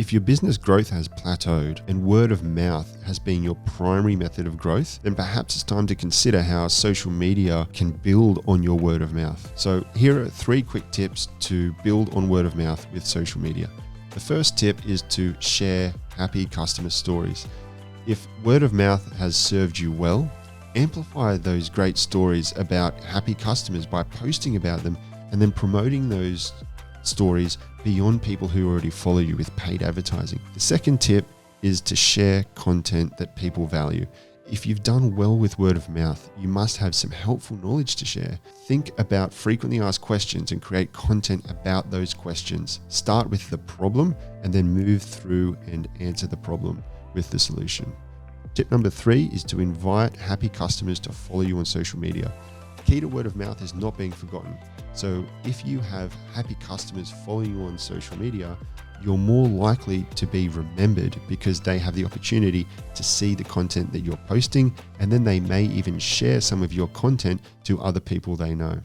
If your business growth has plateaued and word of mouth has been your primary method of growth, then perhaps it's time to consider how social media can build on your word of mouth. So here are 3 quick tips to build on word of mouth with social media. The first tip is to share happy customer stories. If word of mouth has served you well, amplify those great stories about happy customers by posting about them and then promoting those stories beyond people who already follow you with paid advertising. The second tip is to share content that people value. If you've done well with word of mouth, you must have some helpful knowledge to share. Think about frequently asked questions and create content about those questions. Start with the problem and then move through and answer the problem with the solution. Tip number 3 is to invite happy customers to follow you on social media. The key to word of mouth is not being forgotten. So if you have happy customers following you on social media, you're more likely to be remembered because they have the opportunity to see the content that you're posting, and then they may even share some of your content to other people they know.